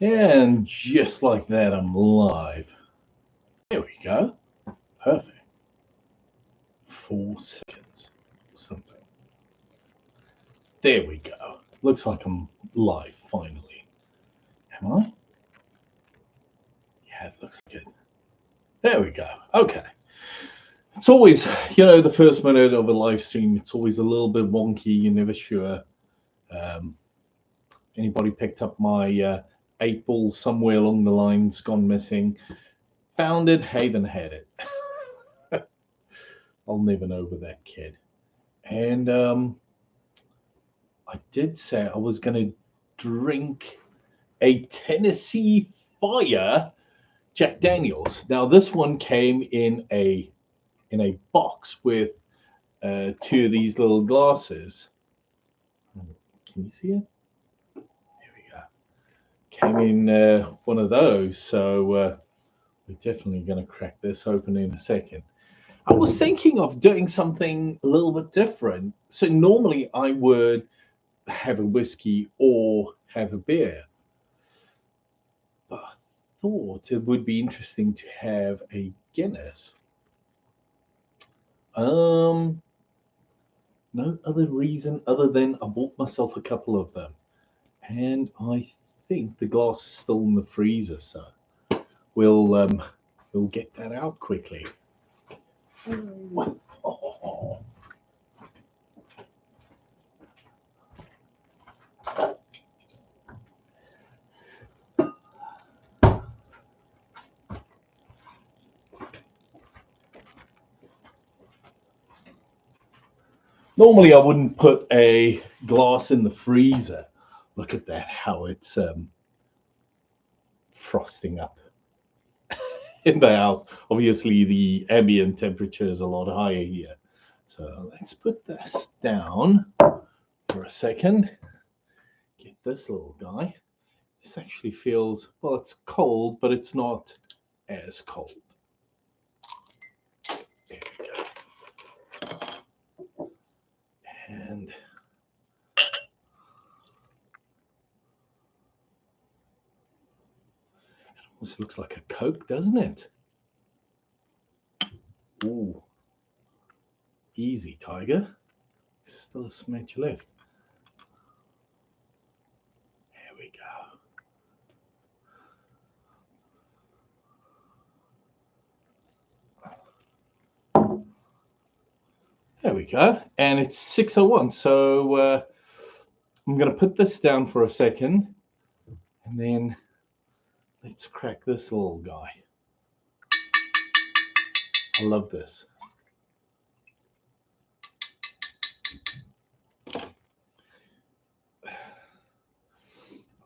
And just like that, I'm live. There we go. Perfect. 4 seconds. Something. There we go. Looks like I'm live finally. Am I? Yeah, it looks good. There we go. Okay. It's always, the first minute of a live stream, it's always a little bit wonky. You're never sure. Um, Anybody picked up my 8 ball somewhere along the lines, gone missing? Found it, Haven had it. I'll never know with that kid. And I did say I was going to drink a Tennessee Fire Jack Daniels. Now this one came in a box with two of these little glasses. Can you see it? There we go. Came in one of those. So we're definitely going to crack this open in a second. I was thinking of doing something a little bit different. So normally I would have a whiskey or have a beer. But I thought it would be interesting to have a Guinness. No other reason other than I bought myself a couple of them. And I think the glass is still in the freezer, so we'll get that out quickly. Oh. Normally, I wouldn't put a glass in the freezer. Look at that, how it's frosting up in the house. Obviously, the ambient temperature is a lot higher here. So let's put this down for a second. Get this little guy. This actually feels, well, it's cold, but it's not as cold. There we go. And this looks like a Coke, doesn't it? Ooh. Easy, Tiger. Still a smidge left. There we go. There we go. And it's 6:01. So I'm going to put this down for a second. And then let's crack this little guy. I love this.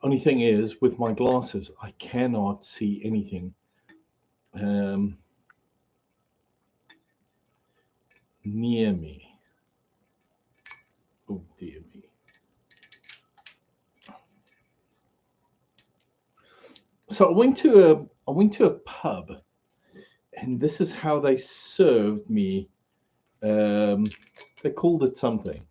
Only thing is, with my glasses, I cannot see anything near me. Oh dear me. So I went to a pub, and this is how they served me. They called it something.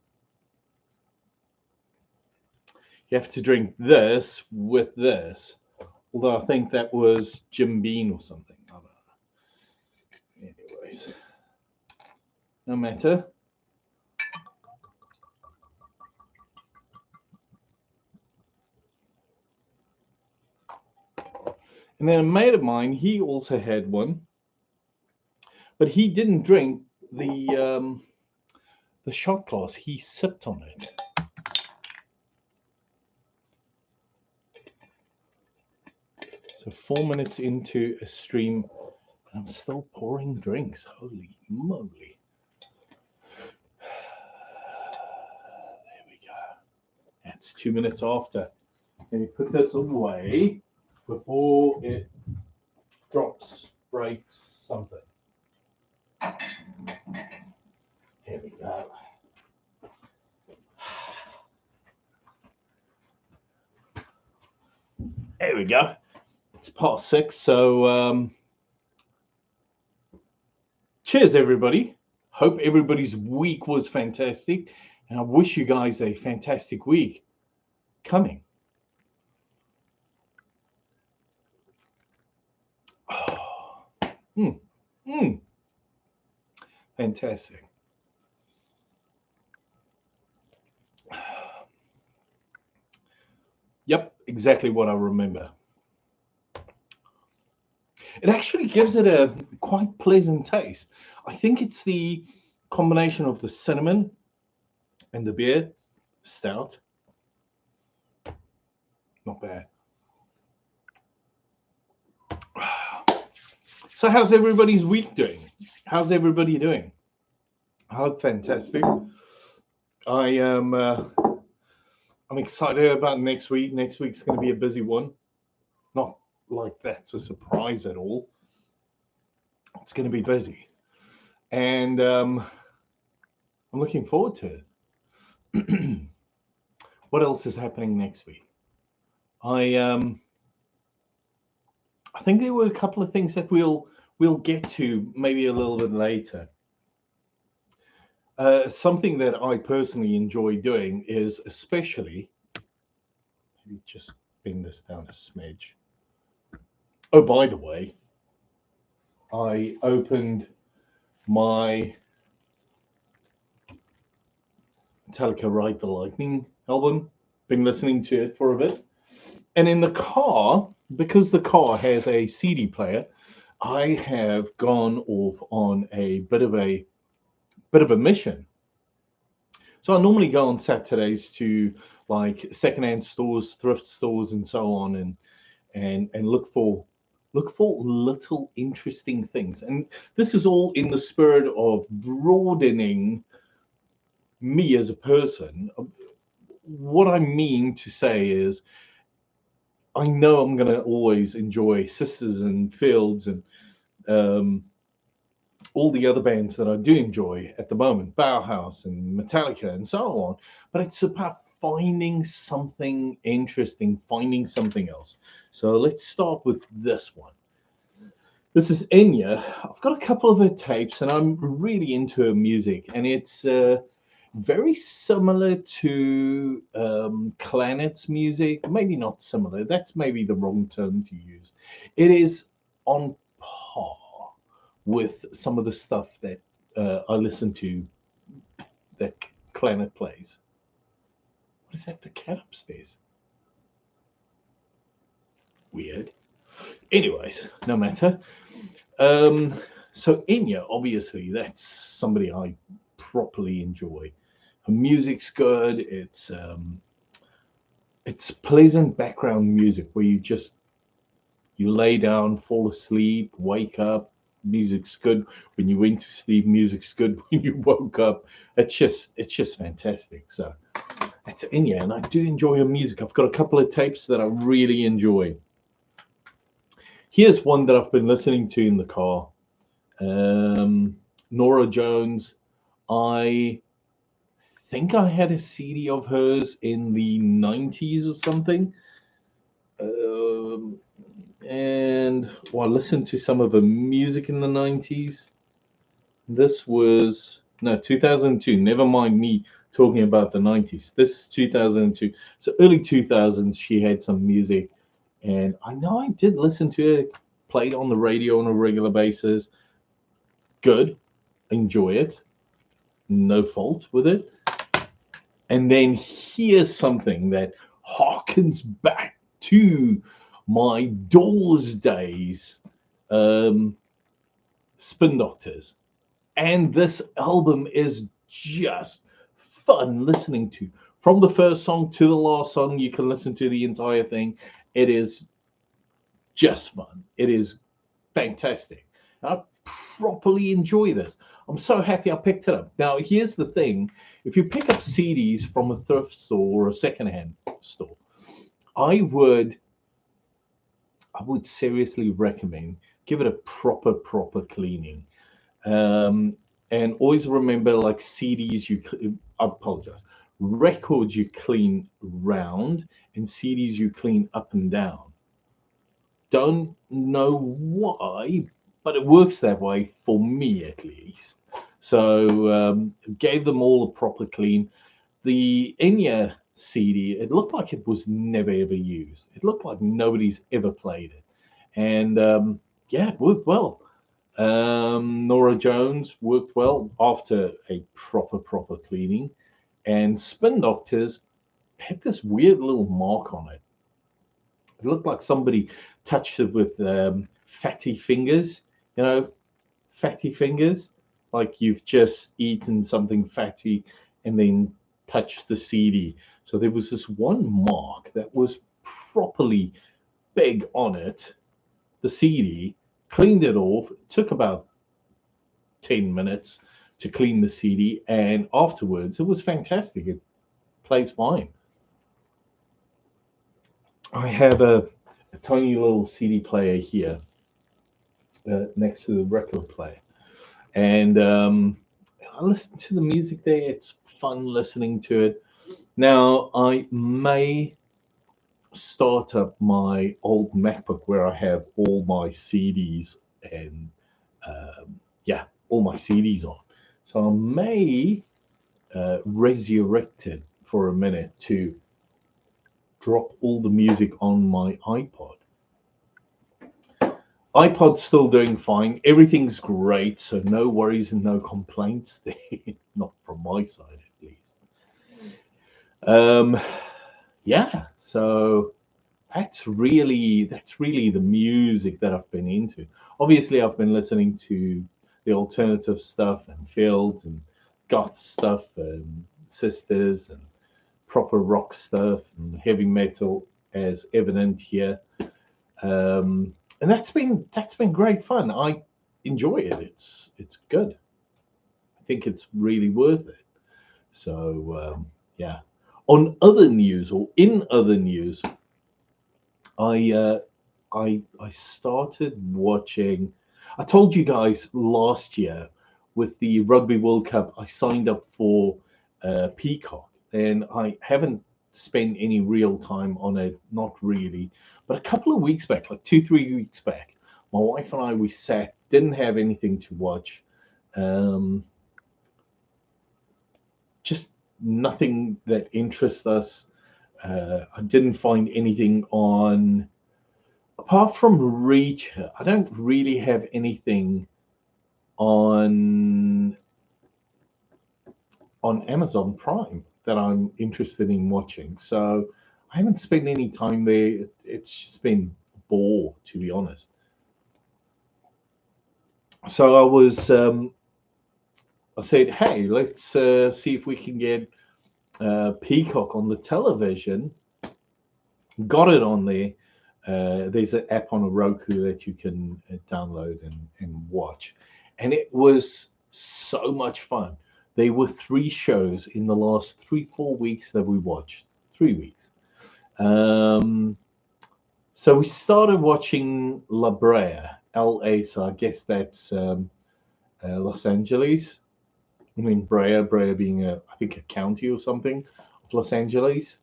You have to drink this with this. Although I think that was Jim Beam or something. I don't know. Anyways, no matter. And then a mate of mine, he also had one, but he didn't drink the shot glass. He sipped on it. So 4 minutes into a stream, and I'm still pouring drinks. Holy moly. There we go. That's 2 minutes after. Let me put this away before it drops, breaks, something. Here we go. There we go. It's past 6, so cheers, everybody. Hope everybody's week was fantastic, and I wish you guys a fantastic week coming. Mm, mm, fantastic. Yep, exactly what I remember. It actually gives it a quite pleasant taste. I think it's the combination of the cinnamon and the beer stout. Not bad. So, how's everybody's week doing? How's everybody doing? Oh, fantastic! I am. I'm excited about next week. Next week's going to be a busy one. Not like that's a surprise at all. It's going to be busy, and I'm looking forward to it. What else is happening next week? I I think there were a couple of things that we'll get to maybe a little bit later. Something that I personally enjoy doing is especially maybe just bring this down a smidge. Oh, by the way, I opened my Metallica Ride the Lightning album. Been listening to it for a bit. And in the car, because the car has a CD player, I have gone off on a bit of a mission. So I normally go on Saturdays to like secondhand stores, thrift stores, and so on, and look for little interesting things. And this is all in the spirit of broadening me as a person. What I mean to say is, I know I'm going to always enjoy Sisters and Fields and um, all the other bands that I do enjoy at the moment, Bauhaus and Metallica and so on. But it's about finding something interesting, finding something else. So let's start with this one. This is Enya. I've got a couple of her tapes, and I'm really into her music, and it's very similar to Planet's music. Maybe not similar. That's maybe the wrong term to use. It is on par with some of the stuff that I listen to that Planet plays. What is that? The cat upstairs. Weird. Anyways, no matter. Um, so Enya, obviously, that's somebody I properly enjoy. Her music's good. It's pleasant background music where you lay down, fall asleep, wake up. Music's good when you went to sleep. Music's good when you woke up. It's just fantastic. So that's Enya, and I do enjoy her music. I've got a couple of tapes that I really enjoy. Here's one that I've been listening to in the car. Nora Jones. I think I had a CD of hers in the 90s or something. Um, and I listened to some of her music in the 90s. This was, no, 2002. Never mind me talking about the 90s. This is 2002. So early 2000s, she had some music. And I know I did listen to it, played on the radio on a regular basis. Good. Enjoy it. No fault with it. And then here's something that harkens back to my Doors days, Spin Doctors. And this album is just fun listening to. From the first song to the last song, you can listen to the entire thing. It is just fun. It is fantastic. I properly enjoy this. I'm so happy I picked it up. Now, here's the thing. If you pick up CDs from a thrift store or a secondhand store, I would seriously recommend give it a proper cleaning. And always remember, like CDs, I apologize. Records you clean round, and CDs you clean up and down. Don't know why, but it works that way for me at least. So gave them all a proper clean. The Enya CD, it looked like it was never ever used. It looked like nobody's ever played it, and yeah, it worked well. Nora Jones worked well after a proper cleaning, and Spin Doctors had this weird little mark on it. It looked like somebody touched it with fatty fingers, you know, fatty fingers, like you've just eaten something fatty and then touched the CD. So there was this one mark that was properly big on it, the CD, cleaned it off, it took about 10 minutes to clean the CD, and afterwards it was fantastic. It plays fine. I have a tiny little CD player here next to the record player, and I listen to the music there. It's fun listening to it. Now I may start up my old MacBook where I have all my CDs and yeah, all my CDs on. So I may resurrect it for a minute to drop all the music on my iPod. iPod's still doing fine. Everything's great, so no worries and no complaints there. Not from my side, at least. Um, yeah, so that's really the music that I've been into. Obviously, I've been listening to the alternative stuff and Fields and goth stuff and Sisters and proper rock stuff and heavy metal as evident here. And that's been great fun. I enjoy it. It's good. I think it's really worth it. So yeah. On other news or in other news, I I started watching. I told you guys last year with the Rugby World Cup, I signed up for Peacock, and I haven't spent any real time on it, not really. But a couple of weeks back, like 2, 3 weeks back, my wife and I we sat, didn't have anything to watch, um, just nothing that interests us. I didn't find anything on apart from Reacher. I don't really have anything on Amazon Prime that I'm interested in watching. So I haven't spent any time there. It's just been a bore, to be honest. So I said, hey, let's see if we can get Peacock on the television. Got it on there. There's an app on a Roku that you can download and watch. And it was so much fun. There were three shows in the last 3, 4 weeks that we watched. 3 weeks. Um, so we started watching La Brea, LA. So I guess that's Los Angeles. I mean, Brea being I think a county or something of Los Angeles.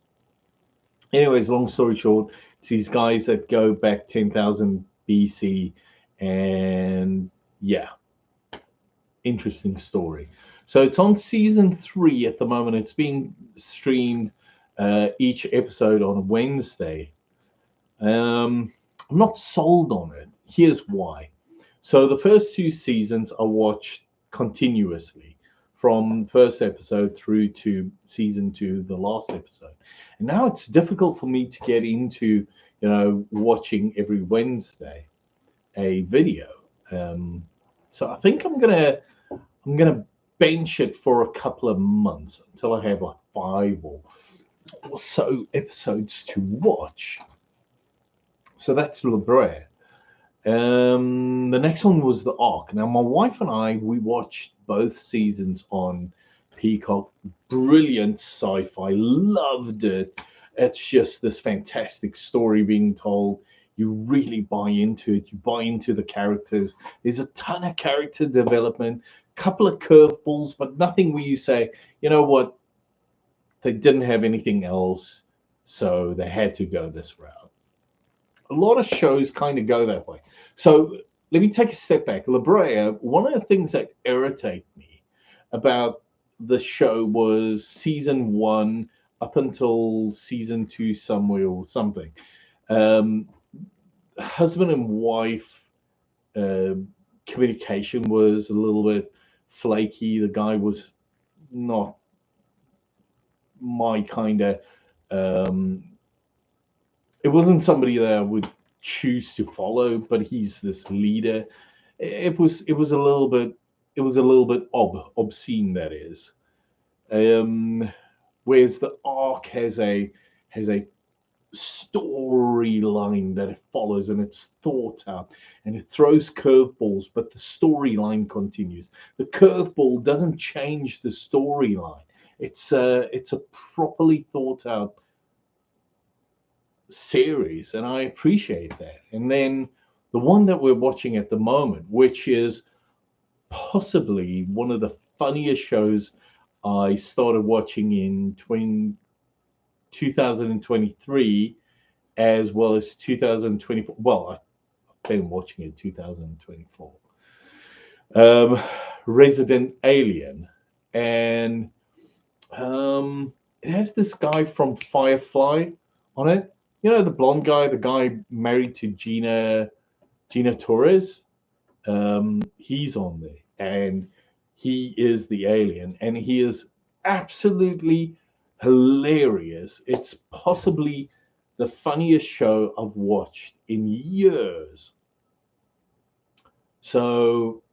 Anyways, long story short, it's these guys that go back 10,000 BC, and yeah, interesting story. So it's on season 3 at the moment. It's being streamed each episode on a Wednesday. I'm not sold on it. Here's why. So the first 2 seasons I watched continuously from first episode through to season 2, the last episode. And now it's difficult for me to get into, watching every Wednesday a video. So I think I'm gonna bench it for a couple of months until I have like 5 or so episodes to watch. So that's La Brea. The next one was The Ark. Now, my wife and I, we watched both seasons on Peacock. Brilliant sci-fi. Loved it. It's just this fantastic story being told. You really buy into it. You buy into the characters. There's a ton of character development, couple of curveballs, but nothing where you say, you know what, they didn't have anything else, so they had to go this route. A lot of shows kind of go that way. So let me take a step back. La Brea, one of the things that irritate me about the show was season 1 up until season 2 somewhere or something. Um, husband and wife uh, communication was a little bit flaky. The guy was not my kind of. Um, it wasn't somebody that I would choose to follow, but he's this leader. It was a little bit obscene, that is. Um, Whereas the arc has a storyline that it follows, and it's thought out, and it throws curveballs, but the storyline continues. The curveball doesn't change the storyline. It's a properly thought out series, and I appreciate that. And then the one that we're watching at the moment, which is possibly one of the funniest shows I started watching in 2023, as well as 2024. Well, I've been watching it 2024. Um, Resident Alien, and it has this guy from Firefly on it. You know, the blonde guy, the guy married to Gina Torres. He's on there, and he is the alien, and he is absolutely hilarious. It's possibly the funniest show I've watched in years. So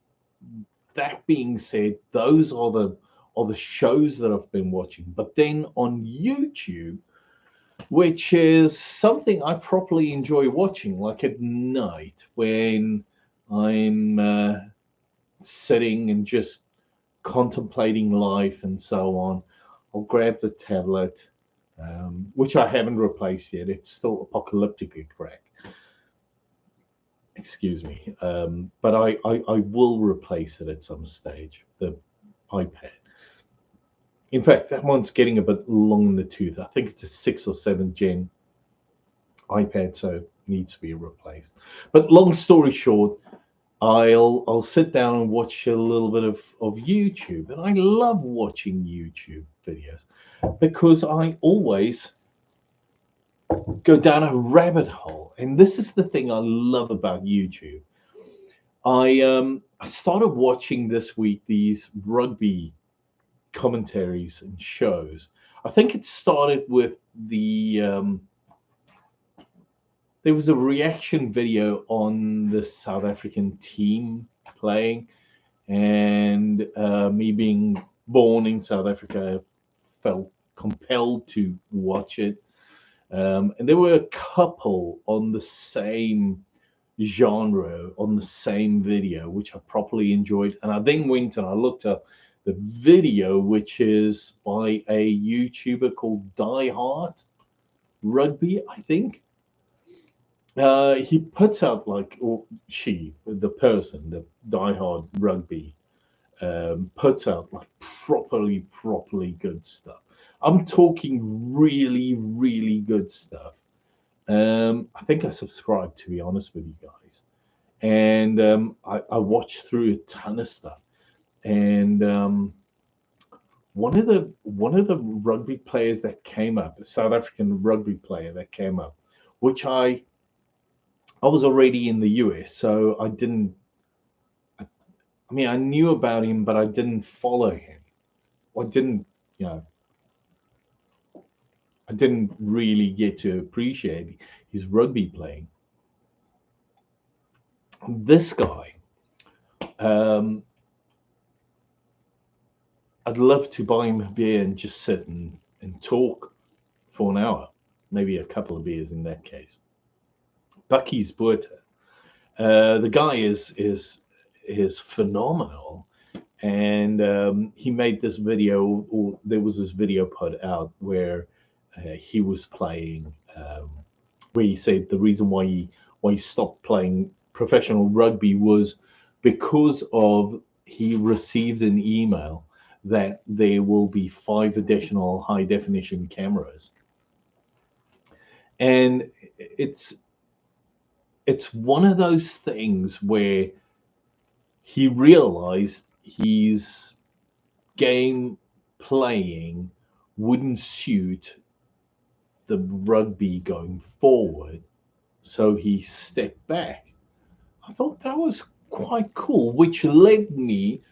that being said, those are the shows that I've been watching. But then on YouTube, which is something I properly enjoy watching, like at night when I'm sitting and just contemplating life and so on. I'll grab the tablet, which I haven't replaced yet. It's still apocalyptically correct. Excuse me. But I will replace it at some stage, the iPad. In fact, that one's getting a bit long in the tooth. I think it's a 6 or 7 gen iPad, so it needs to be replaced. But long story short, I'll sit down and watch a little bit of YouTube, and I love watching YouTube videos because I always go down a rabbit hole. And this is the thing I love about YouTube. I started watching this week these rugby commentaries and shows. I think it started with there was a reaction video on the South African team playing, and me being born in South Africa, felt compelled to watch it. And there were a couple on the same genre on the same video, which I properly enjoyed. And I then went and I looked up the video, which is by a YouTuber called Die Hard Rugby, I think. He puts out or she, the person, the Die Hard Rugby, puts out like properly good stuff. I'm talking really, really good stuff. I think I subscribe, to be honest with you guys, and I watched through a ton of stuff. And one of the rugby players that came up, a South African rugby player that came up, which I was already in the US, so I didn't. I mean, I knew about him, but I didn't follow him. I didn't, you know, I didn't really get to appreciate his rugby playing. This guy, um, I'd love to buy him a beer and just sit and talk for an hour, maybe a couple of beers in that case. Bucky's Buerta. The guy is phenomenal, and he made this video, or there was this video put out where he was playing, where he said the reason why he stopped playing professional rugby was because of he received an email that there will be 5 additional high definition cameras, and it's one of those things where he realized his game playing wouldn't suit the rugby going forward, so he stepped back. I thought that was quite cool, which led me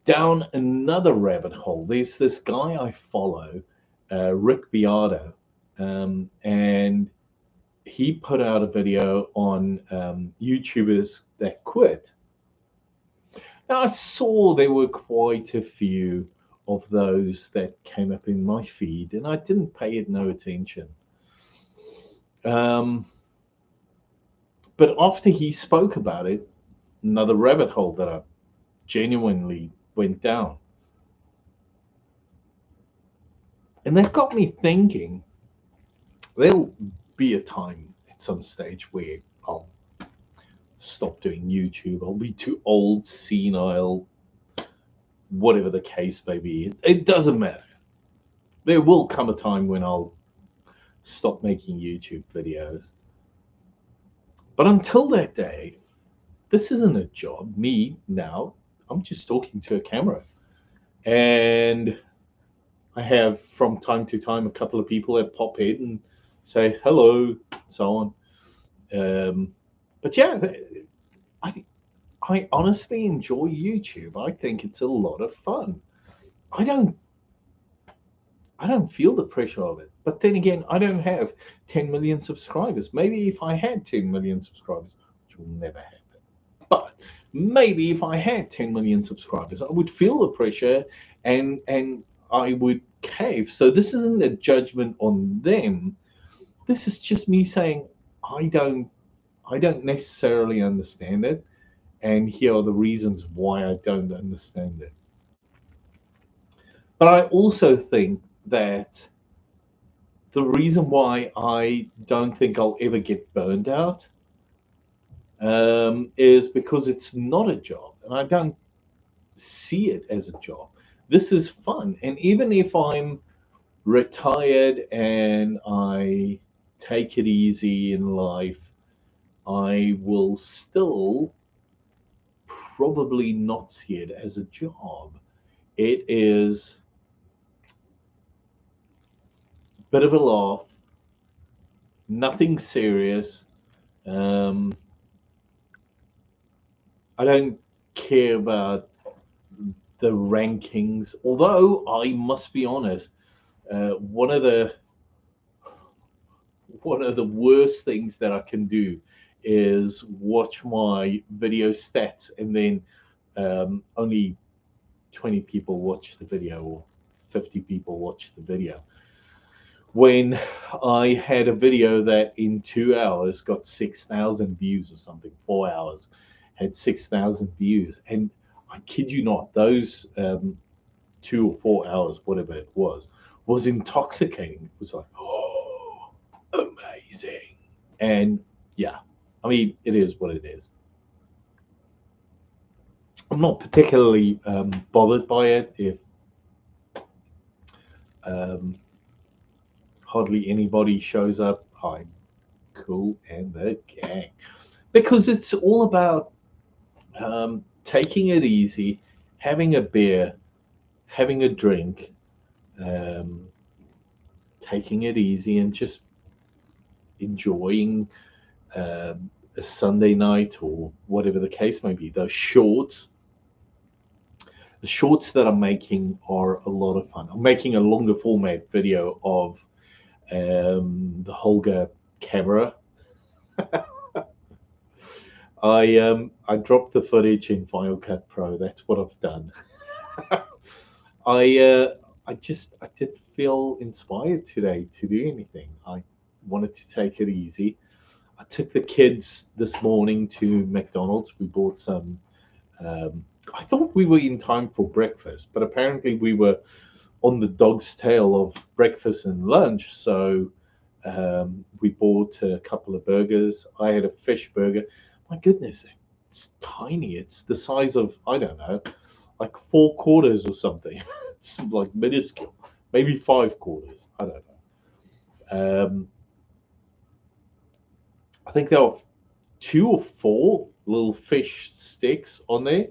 down another rabbit hole. There's this guy I follow, Rick Beato, and he put out a video on YouTubers that quit. Now, I saw there were quite a few of those that came up in my feed, and I didn't pay it no attention. Um, but after he spoke about it, another rabbit hole that I genuinely went down. And that got me thinking there'll be a time at some stage where I'll stop doing YouTube. I'll be too old, senile, whatever the case may be. It doesn't matter. There will come a time when I'll stop making YouTube videos. But until that day, this isn't a job. Me now, I'm just talking to a camera. And I have from time to time a couple of people that pop in and say hello, so on. But yeah, I honestly enjoy YouTube. I think it's a lot of fun. I don't feel the pressure of it. But then again, I don't have 10 million subscribers. Maybe if I had 10 million subscribers, which will never happen. But maybe if I had 10 million subscribers, I would feel the pressure and I would cave. So this isn't a judgment on them. This is just me saying I don't necessarily understand it, and here are the reasons why I don't understand it. But I also think that the reason why I don't think I'll ever get burned out is because it's not a job, and I don't see it as a job. This is fun, and even if I'm retired and I take it easy in life, I will still probably not see it as a job. It is a bit of a laugh, nothing serious. Um, I don't care about the rankings, although I must be honest, one of the worst things that I can do is watch my video stats and then only 20 people watch the video or 50 people watch the video. When I had a video that in 2 hours got 6,000 views or something, 4 hours had 6,000 views. And I kid you not, those 2 or 4 hours, whatever it was intoxicating. It was like, oh, amazing. And yeah, I mean, it is what it is. I'm not particularly bothered by it if hardly anybody shows up. I'm cool and the gang. Because it's all about taking it easy, having a beer, having a drink, taking it easy, and just enjoying a Sunday night or whatever the case may be. Those shorts, the shorts that I'm making are a lot of fun. I'm making a longer format video of the Holga camera. I dropped the footage in Final Cut Pro. That's what I've done. I didn't feel inspired today to do anything. I wanted to take it easy. I took the kids this morning to McDonald's. We bought some. I thought we were in time for breakfast, but apparently we were on the dog's tail of breakfast and lunch. So we bought a couple of burgers. I had a fish burger. My goodness, it's tiny. It's the size of, I don't know, like 4 quarters or something. It's like minuscule, maybe 5 quarters. I don't know. I think there were 2 or 4 little fish sticks on there,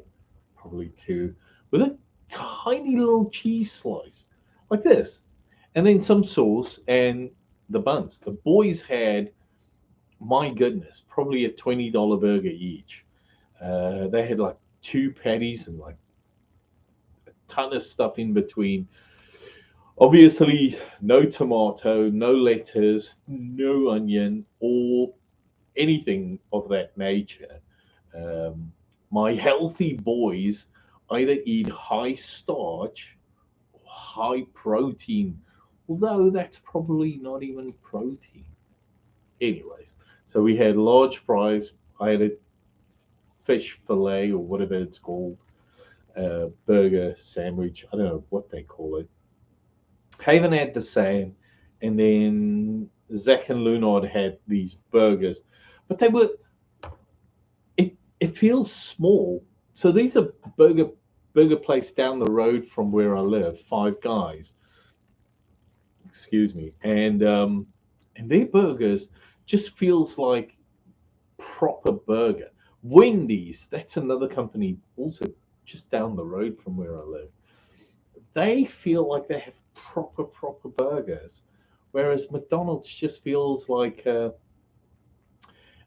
probably 2, with a tiny little cheese slice like this, and then some sauce and the buns. The boys had, my goodness, probably a $20 burger each. They had like 2 patties and like a ton of stuff in between. Obviously, no tomato, no lettuce, no onion, or anything of that nature. Um, my healthy boys either eat high starch or high protein, although that's probably not even protein. Anyways, so we had large fries. I had a fish fillet or whatever it's called, burger sandwich. I don't know what they call it. Haven had the same, and then Zach and Lunard had these burgers, but they were it feels small. So these are burger place down the road from where I live, Five Guys, excuse me, and their burgers just feels like proper burger. Wendy's, that's another company also just down the road from where I live. They feel like they have proper burgers, whereas McDonald's just feels like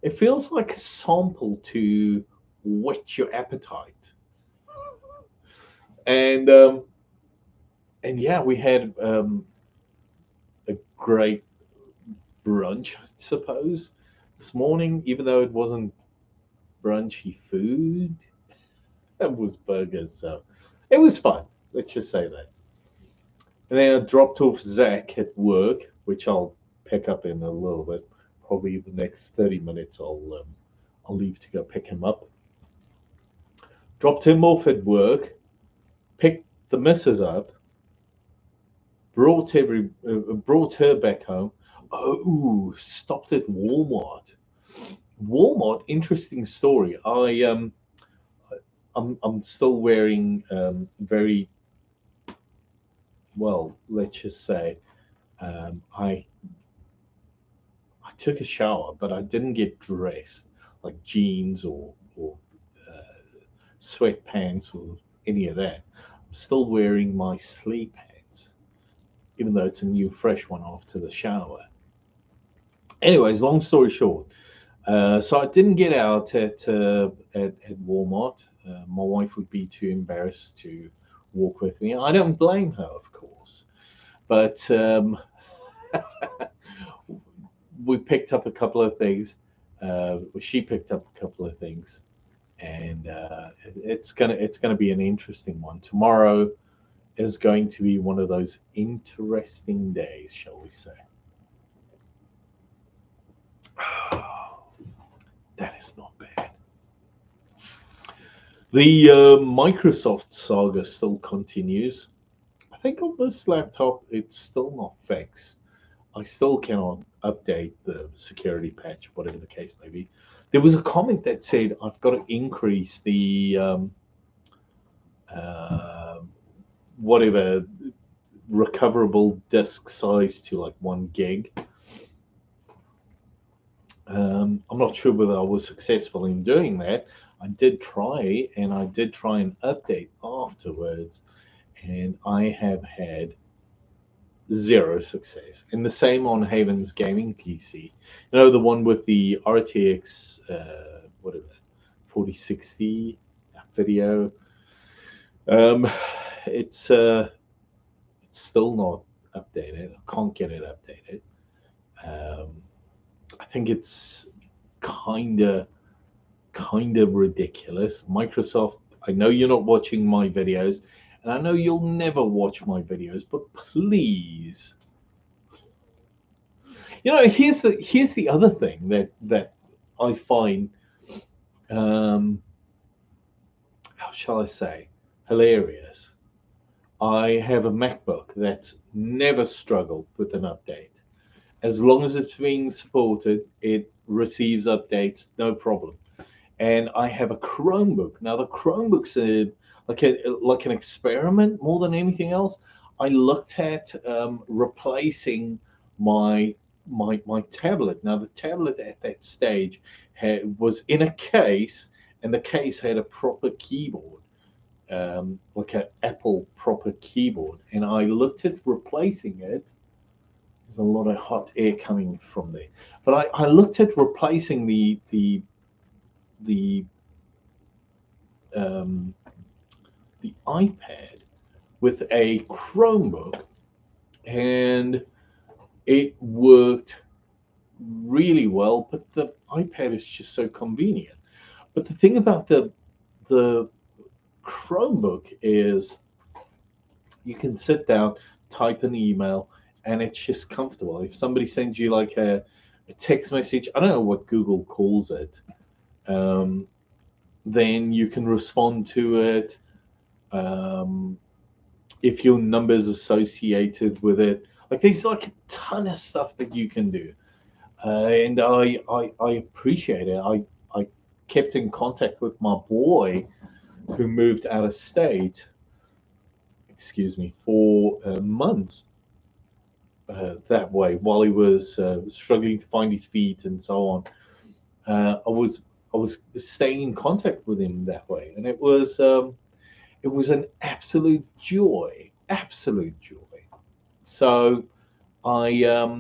it feels like a sample to whet your appetite. And and yeah, we had a great brunch, I suppose, this morning, even though it wasn't brunchy food. It was burgers, so it was fun. Let's just say that. And then I dropped off Zach at work, which I'll pick up in a little bit. Probably the next 30 minutes, I'll leave to go pick him up. Dropped him off at work, picked the missus up, brought her back home. Oh, stopped at Walmart. Walmart, interesting story. I'm still wearing very well. Let's just say I took a shower, but I didn't get dressed like jeans or sweatpants or any of that. I'm still wearing my sleep pants, even though it's a new fresh one after the shower. Anyways, long story short, so I didn't get out at Walmart. My wife would be too embarrassed to walk with me. I don't blame her, of course, but we picked up a couple of things. She picked up a couple of things, and it's gonna be an interesting one. Tomorrow is going to be one of those interesting days, shall we say? That is not bad. The Microsoft saga still continues. I think on this laptop it's still not fixed. I still cannot update the security patch, whatever the case may be. There was a comment that said I've got to increase the uh, whatever recoverable disk size to like 1 gig. I'm not sure whether I was successful in doing that. I did try, and I did try and update afterwards, and I have had zero success. And the same on Haven's gaming PC. You know, the one with the RTX, what is it, 4060 video. Um, it's still not updated. I can't get it updated. Um, I think it's kinda ridiculous. Microsoft, I know you're not watching my videos, and I know you'll never watch my videos, but please, here's the other thing that I find, um, how shall I say, hilarious. I have a MacBook that's never struggled with an update. As long as it's being supported, it receives updates, no problem. And I have a Chromebook. Now the Chromebook's like an experiment more than anything else. I looked at replacing my tablet. Now the tablet at that stage was in a case, and the case had a proper keyboard, like an Apple proper keyboard. And I looked at replacing it. There's a lot of hot air coming from there, but I looked at replacing the the iPad with a Chromebook, and it worked really well. But the iPad is just so convenient. But the thing about the Chromebook is you can sit down, type an email, and it's just comfortable. If somebody sends you like a text message, I don't know what Google calls it, um, then you can respond to it. Um, if your number is associated with it, like there's like a ton of stuff that you can do, and I appreciate it. I kept in contact with my boy who moved out of state, excuse me, for months that way while he was struggling to find his feet and so on. I was staying in contact with him that way, and it was an absolute joy. So I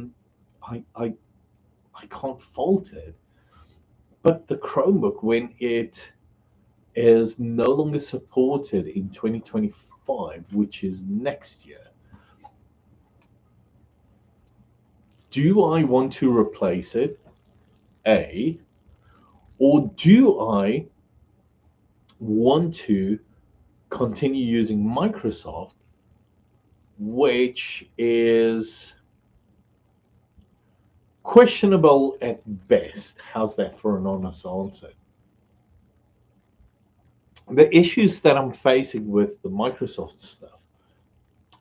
I can't fault it. But the Chromebook, when it is no longer supported in 2025, which is next year, do I want to replace it? A, or do I want to continue using Microsoft, which is questionable at best? How's that for an honest answer? The issues that I'm facing with the Microsoft stuff,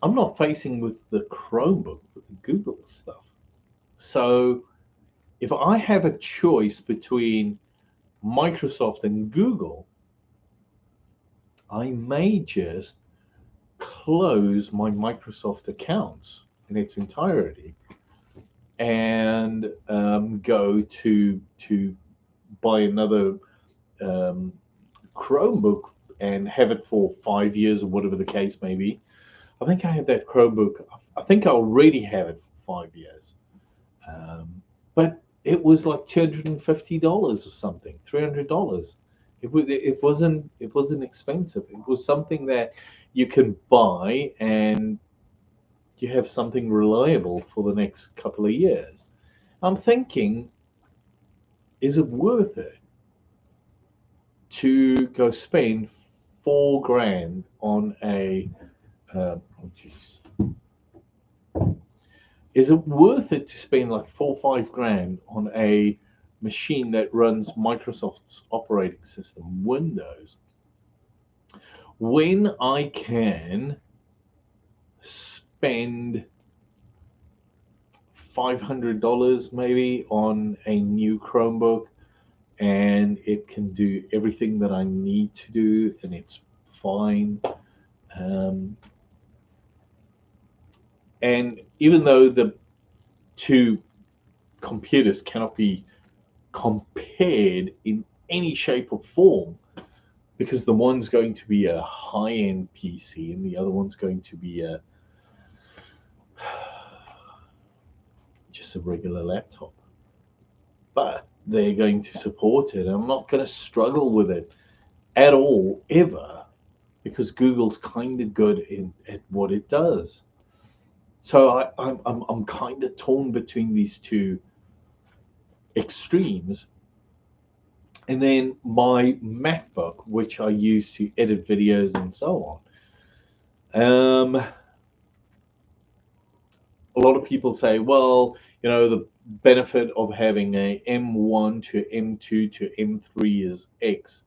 I'm not facing with the Chromebook, with the Google stuff. So if I have a choice between Microsoft and Google, I may just close my Microsoft accounts in its entirety and go to buy another um, Chromebook and have it for 5 years or whatever the case may be. I think I had that Chromebook. I think I already have it for 5 years, but it was like $250 or something, $300. It wasn't expensive. It was something that you can buy and you have something reliable for the next couple of years. I'm thinking, is it worth it to go spend 4 grand on a oh jeez, is it worth it to spend like 4 or 5 grand on a machine that runs Microsoft's operating system, Windows, when I can spend $500 maybe on a new Chromebook and it can do everything that I need to do and it's fine. Um, and even though the two computers cannot be compared in any shape or form, because the one's going to be a high-end PC and the other one's going to be just a regular laptop. But they're going to support it. I'm not going to struggle with it at all, ever, because Google's kind of good at what it does. So I'm kind of torn between these two extremes. And then my MacBook, which I use to edit videos and so on. A lot of people say, well, the benefit of having a M1 to M2 to M3 is X.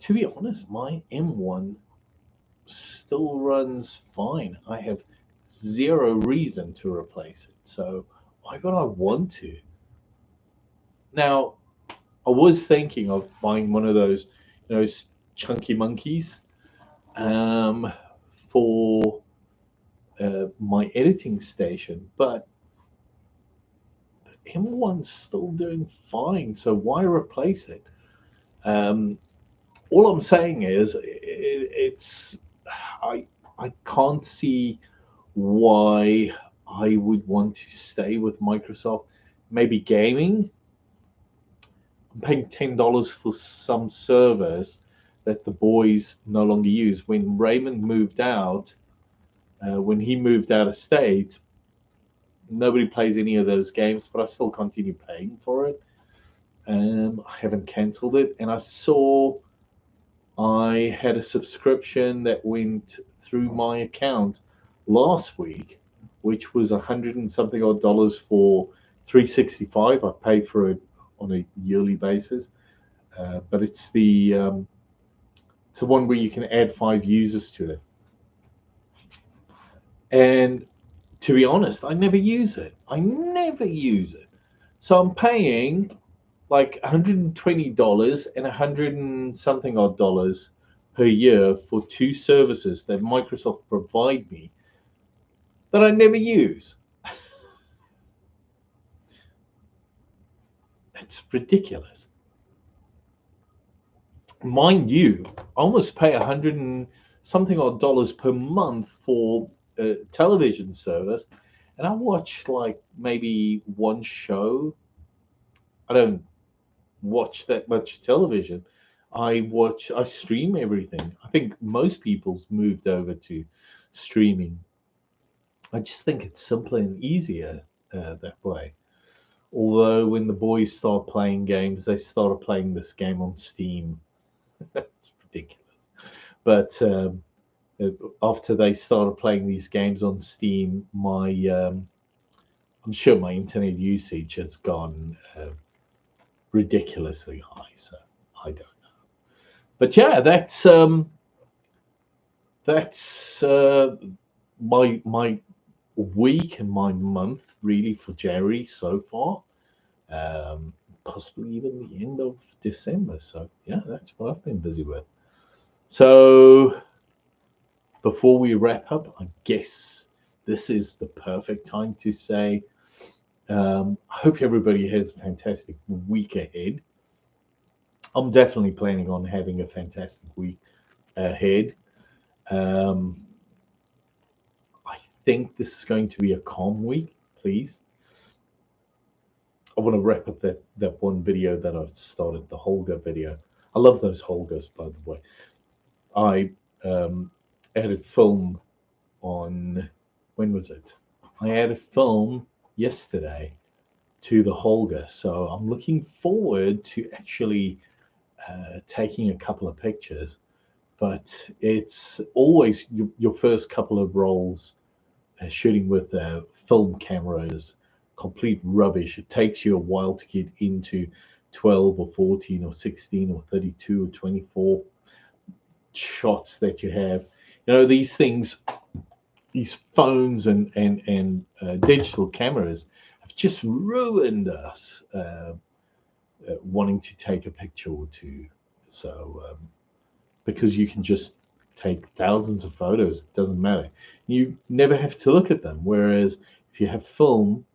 To be honest, my M1 still runs fine. I have zero reason to replace it. So why would I want to? Now, I was thinking of buying one of those chunky monkeys for my editing station, but the M1's still doing fine. So why replace it? Um, all I'm saying is it's I can't see why I would want to stay with Microsoft. Maybe gaming. I'm paying $10 for some servers that the boys no longer use. When Raymond moved out, when he moved out of state, nobody plays any of those games, but I still continue paying for it. I haven't canceled it, and I saw I had a subscription that went through my account last week, which was 100 and something odd dollars for 365. I pay for it on a yearly basis, but it's the one where you can add 5 users to it. And to be honest, I never use it. I never use it. So I'm paying like $120 and 100 and something odd dollars per year for 2 services that Microsoft provide me that I never use. It's ridiculous. Mind you, I almost pay 100 and something odd dollars per month for a television service, and I watch like maybe one show. I don't watch that much television. I stream everything. I think most people's moved over to streaming. I just think it's simpler and easier that way. Although when the boys start playing games, they started playing this game on Steam. It's ridiculous. But after they started playing these games on Steam, I'm sure my internet usage has gone ridiculously high. So I don't know. But yeah, that's my week and my month really for January so far. Possibly even the end of December. So yeah, that's what I've been busy with. So before we wrap up, I guess this is the perfect time to say I hope everybody has a fantastic week ahead. I'm definitely planning on having a fantastic week ahead. Um, I think this is going to be a calm week, please. I want to wrap up that one video that I started, the Holger video. I love those Holgers, by the way. I added film on, when was it? I added film yesterday to the Holger. So I'm looking forward to actually taking a couple of pictures. But it's always your first couple of rolls shooting with film cameras, complete rubbish. It takes you a while to get into 12 or 14 or 16 or 32 or 24 shots that you have. You know, these things, these phones and digital cameras have just ruined us wanting to take a picture or two. So because you can just take thousands of photos, it doesn't matter. You never have to look at them. Whereas if you have film,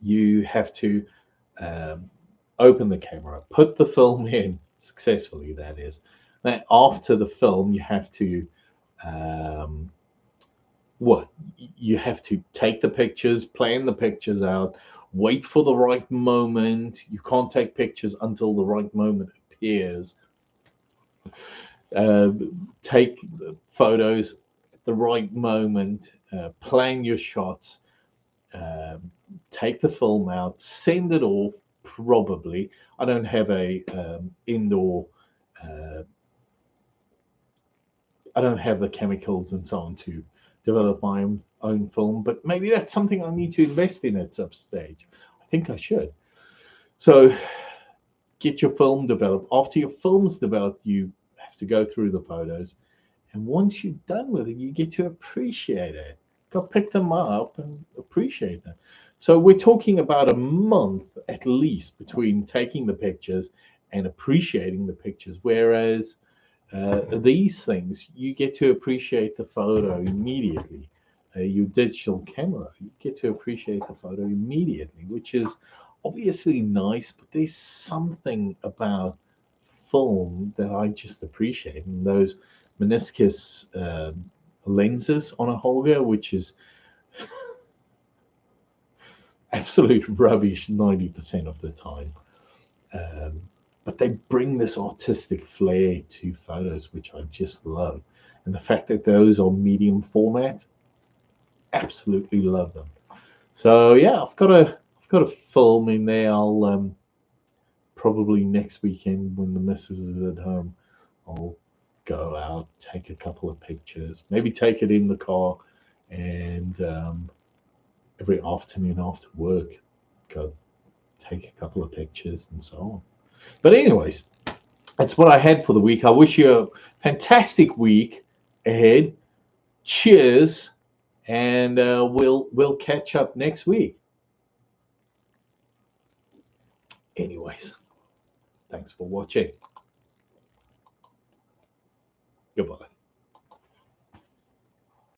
you have to open the camera, put the film in successfully, that is. Now, after the film, you have to what? You have to take the pictures, plan the pictures out, wait for the right moment. You can't take pictures until the right moment appears. Take photos at the right moment, plan your shots, take the film out, send it off. Probably, I don't have a indoor. Uh, I don't have the chemicals and so on to develop my own film, but maybe that's something I need to invest in at some stage. I think I should. So get your film developed. After your film's developed, you have to go through the photos. And once you're done with it, you get to appreciate it. Go pick them up and appreciate them. So we're talking about a month at least between taking the pictures and appreciating the pictures. Whereas these things, you get to appreciate the photo immediately. Your digital camera, you get to appreciate the photo immediately, which is obviously nice, but there's something about film that I just appreciate. And those meniscus lenses on a Holger, which is absolute rubbish 90% of the time. Um, but they bring this artistic flair to photos, which I just love. And the fact that those are medium format, absolutely love them. So yeah, I've got a film in there. I'll probably next weekend when the missus is at home, I'll go out, take a couple of pictures, maybe take it in the car, and every afternoon after work, go take a couple of pictures and so on. But anyways, that's what I had for the week. I wish you a fantastic week ahead. Cheers, and we'll catch up next week. Anyways, thanks for watching. Goodbye.